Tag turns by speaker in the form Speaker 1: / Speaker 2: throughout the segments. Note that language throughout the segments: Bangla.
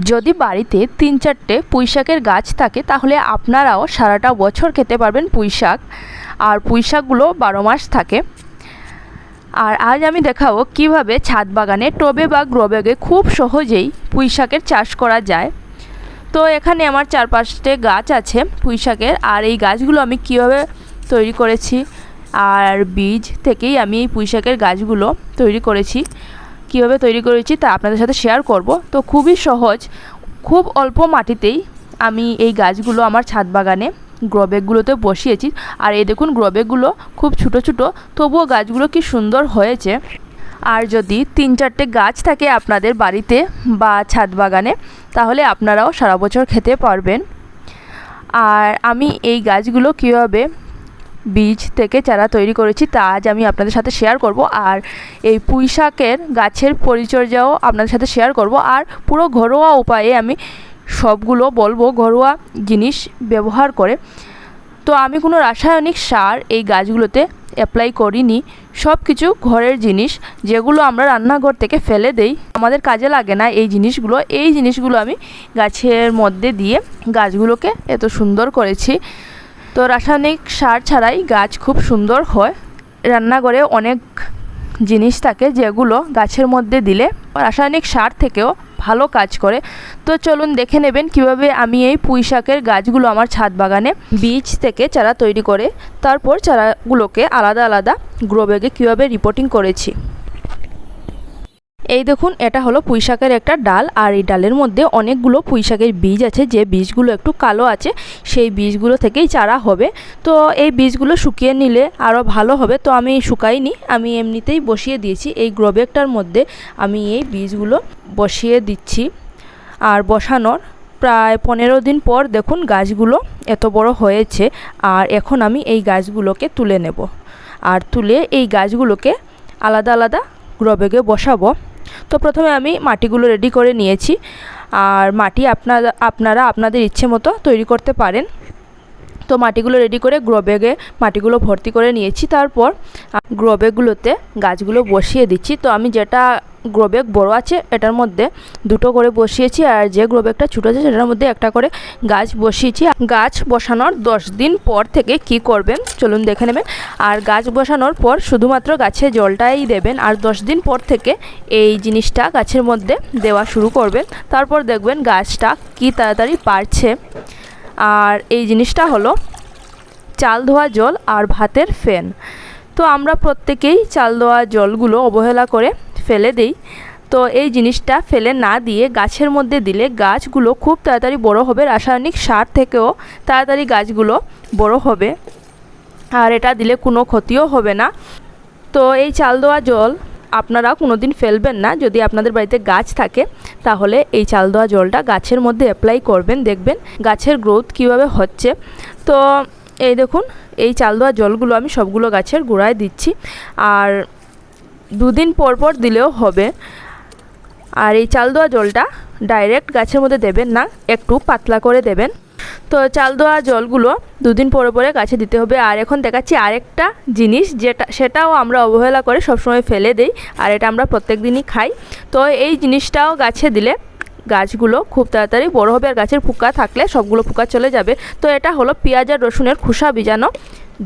Speaker 1: যদি বাড়িতে ৩-৪টে পুঁইশাকের গাছ থাকে তাহলে আপনারাও সারাটা বছর খেতে পারবেন পুঁইশাক। আর পুঁইশাকগুলো ১২ মাস থাকে। আর আজ আমি দেখাবো কিভাবে ছাদ বাগানে টবে বা গ্রো ব্যাগে খুব সহজেই পুঁইশাকের চাষ করা যায়। তো এখানে আমার ৪-৫টে গাছ আছে পুঁইশাকের, আর এই গাছগুলো আমি কিভাবে তৈরি করেছি আর বীজ থেকেই আমি এই পুঁইশাকের গাছগুলো তৈরি করেছি, কীভাবে তৈরি করেছি তা আপনাদের সাথে শেয়ার করব। তো খুবই সহজ, খুব অল্প মাটিতেই আমি এই গাছগুলো আমার ছাদ বাগানে গ্রো ব্যাগগুলোতে বসিয়েছি। আর এই দেখুন গ্রো ব্যাগগুলো খুব ছোটো ছোটো, তবুও গাছগুলো কি সুন্দর হয়েছে। আর যদি ৩-৪টে গাছ থাকে আপনাদের বাড়িতে বা ছাদ বাগানে তাহলে আপনারাও সারা বছর খেতে পারবেন। আর আমি এই গাছগুলো কীভাবে বীজ থেকে চারা তৈরি করেছি তা আজ আমি আপনাদের সাথে শেয়ার করব। আর এই পুঁইশাকের গাছের পরিচর্যাও আপনাদের সাথে শেয়ার করব। আর পুরো ঘরোয়া উপায়ে আমি সবগুলো বলবো, ঘরোয়া জিনিস ব্যবহার করে। তো আমি কোনো রাসায়নিক সার এই গাছগুলোতে অ্যাপ্লাই করিনি, সব কিছু ঘরের জিনিস যেগুলো আমরা রান্নাঘর থেকে ফেলে দেই, আমাদের কাজে লাগে না এই জিনিসগুলো আমি গাছের মধ্যে দিয়ে গাছগুলোকে এত সুন্দর করেছি। তো রাসায়নিক সার ছাড়াই গাছ খুব সুন্দর হয়। রান্নাঘরে অনেক জিনিস থাকে যেগুলো গাছের মধ্যে দিলে রাসায়নিক সার থেকেও ভালো কাজ করে। তো চলুন দেখে নেবেন কিভাবে আমি এই পুঁইশাকের গাছগুলো আমার ছাদ বাগানে বীজ থেকে চারা তৈরি করে তারপর চারাগুলোকে আলাদা আলাদা গ্রো ব্যাগে কীভাবে রিপোর্টিং করেছি। এই দেখুন এটা হলো পুঁইশাকের একটা ডাল, আর এই ডালের মধ্যে অনেকগুলো পুঁইশাকের বীজ আছে, যে বীজগুলো একটু কালো আছে সেই বীজগুলো থেকেই চারা হবে। তো এই বীজগুলো শুকিয়ে নিলে আরও ভালো হবে। তো আমি শুকাইনি, আমি এমনিতেই বসিয়ে দিয়েছি এই গ্রো ব্যাগটার মধ্যে। আমি এই বীজগুলো বসিয়ে দিচ্ছি, আর বসানোর প্রায় ১৫ দিন পর দেখুন গাছগুলো এত বড় হয়েছে। আর এখন আমি এই গাছগুলোকে তুলে নেব, আর তুলে এই গাছগুলোকে আলাদা আলাদা গ্রো ব্যাগে বসাবো। তো প্রথমে আমি মাটিগুলো রেডি করে নিয়েছি, আর মাটি আপনারা আপনাদের ইচ্ছে মতো তৈরি করতে পারেন। তো মাটিগুলো রেডি করে গ্রো ব্যাগে মাটিগুলো ভর্তি করে নিয়েছি। তারপর গ্রো ব্যাগগুলোতে গাছগুলো বসিয়ে দিচ্ছি। তো আমি যেটা গ্রো ব্যাগ বড়ো আছে এটার মধ্যে 2টো করে বসিয়েছি, আর যে গ্রো ব্যাগটা ছোটো আছে সেটার মধ্যে একটা করে গাছ বসিয়েছি। গাছ বসানোর 10 দিন পর থেকে কি করবেন চলুন দেখে নেবেন। আর গাছ বসানোর পর শুধুমাত্র গাছে জলটাই দেবেন, আর 10 দিন পর থেকে এই জিনিসটা গাছের মধ্যে দেওয়া শুরু করবেন। তারপর দেখবেন গাছটা কি তাড়াতাড়ি বাড়ছে। আর এই জিনিসটা হলো চাল ধোয়া জল আর ভাতের ফেন। তো আমরা প্রত্যেকেই চাল ধোয়া জলগুলো অবহেলা করে ফেলে দিই। তো এই জিনিসটা ফেলে না দিয়ে গাছের মধ্যে দিলে গাছগুলো খুব তাড়াতাড়ি বড় হবে, রাসায়নিক সার থেকেও তাড়াতাড়ি গাছগুলো বড় হবে, আর এটা দিলে কোনো ক্ষতিও হবে না। তো এই চাল ধোয়া জল আপনারা কোনো দিন ফেলবেন না। যদি আপনাদের বাড়িতে গাছ থাকে তাহলে এই চাল ধোয়া জলটা গাছের মধ্যে অ্যাপ্লাই করবেন, দেখবেন গাছের গ্রোথ কিভাবে হচ্ছে। তো এই দেখুন এই চাল ধোয়া জলগুলো আমি সবগুলো গাছের গোড়ায় দিচ্ছি, আর 2 দিন পর পর দিলেও হবে। আর এই চাল ধোয়া জলটা ডাইরেক্ট গাছের মধ্যে দেবেন না, একটু পাতলা করে দেবেন। তো চাল ধোয়া জলগুলো 2 দিন পরে পরে গাছে দিতে হবে। আর এখন দেখাচ্ছি আরেকটা জিনিস, সেটাও আমরা অবহেলা করে সবসময় ফেলে দেই, আর এটা আমরা প্রত্যেক দিনই খাই। তো এই জিনিসটাও গাছে দিলে গাছগুলো খুব তাড়াতাড়ি বড় হবে, আর গাছের পোকা থাকলে সবগুলো পোকা চলে যাবে। তো এটা হলো পেঁয়াজ আর রসুনের খোসা ভিজানো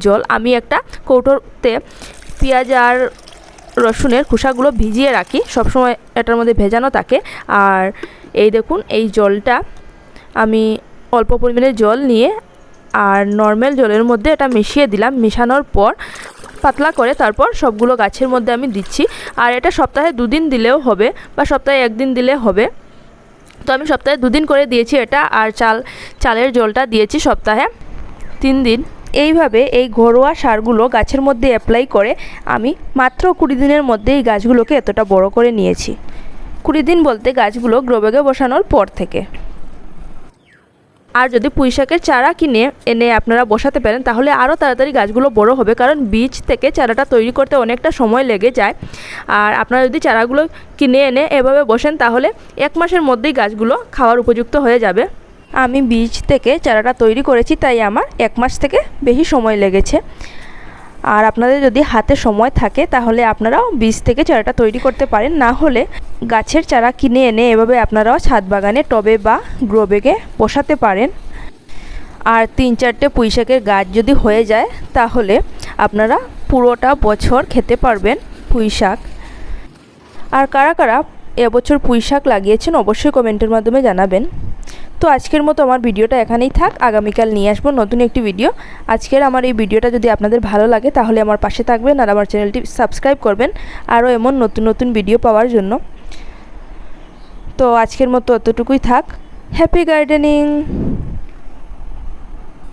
Speaker 1: জল। আমি একটা কৌটোতে পেঁয়াজ আর রসুনের খোসাগুলো ভিজিয়ে রাখি, সবসময় এটার মধ্যে ভেজানো থাকে। আর এই দেখুন এই জলটা আমি অল্প পরিমাণে জল নিয়ে আর নর্মাল জলের মধ্যে এটা মিশিয়ে দিলাম। মিশানোর পর পাতলা করে তারপর সবগুলো গাছের মধ্যে আমি দিচ্ছি। আর এটা সপ্তাহে 2 দিন দিলেও হবে, বা সপ্তাহে 1 দিন দিলে হবে। তো আমি সপ্তাহে 2 দিন করে দিয়েছি এটা, আর চালের জলটা দিয়েছি সপ্তাহে 3 দিন। এইভাবে এই ঘরোয়া সারগুলো গাছের মধ্যে অ্যাপ্লাই করে আমি মাত্র 20 দিনের মধ্যে এই গাছগুলোকে এতটা বড় করে নিয়েছি। 20 দিন বলতে গাছগুলো গ্রো ব্যাগে বসানোর পর থেকে। আর যদি পুঁইশাকের চারা কিনে এনে আপনারা বসাতে পারেন তাহলে আরও তাড়াতাড়ি গাছগুলো বড় হবে, কারণ বীজ থেকে চারাটা তৈরি করতে অনেকটা সময় লেগে যায়। আর আপনারা যদি চারাগুলো কিনে এনে এভাবে বসেন তাহলে 1 মাসের মধ্যেই গাছগুলো খাওয়ার উপযুক্ত হয়ে যাবে। আমি বীজ থেকে চারাটা তৈরি করেছি, তাই আমার 1 মাস থেকে বেশি সময় লেগেছে। আর আপনাদের যদি হাতে সময় থাকে তাহলে আপনারাও বীজ থেকে চারাটা তৈরি করতে পারেন, না হলে গাছের চারা কিনে এনে এভাবে আপনারাও ছাদ বাগানে টবে বা গ্রো ব্যাগে বসাতে পারেন। আর 3-4টে পুঁইশাকের গাছ যদি হয়ে যায় তাহলে আপনারা পুরোটা বছর খেতে পারবেন পুঁইশাক। আর কারা কারা এবছর পুঁইশাক লাগিয়েছেন অবশ্যই কমেন্টের মাধ্যমে জানাবেন। তো আজকের মতো আমার ভিডিওটা এখানেই থাক, আগামীকাল নিয়ে আসবো নতুন একটি ভিডিও। আজকের আমার এই ভিডিওটা যদি আপনাদের ভালো লাগে তাহলে আমার পাশে থাকবেন আর আমার চ্যানেলটি সাবস্ক্রাইব করবেন আরও এমন নতুন নতুন ভিডিও পাওয়ার জন্য। তো আজকের মতো অতটুকুই থাক। Happy gardening.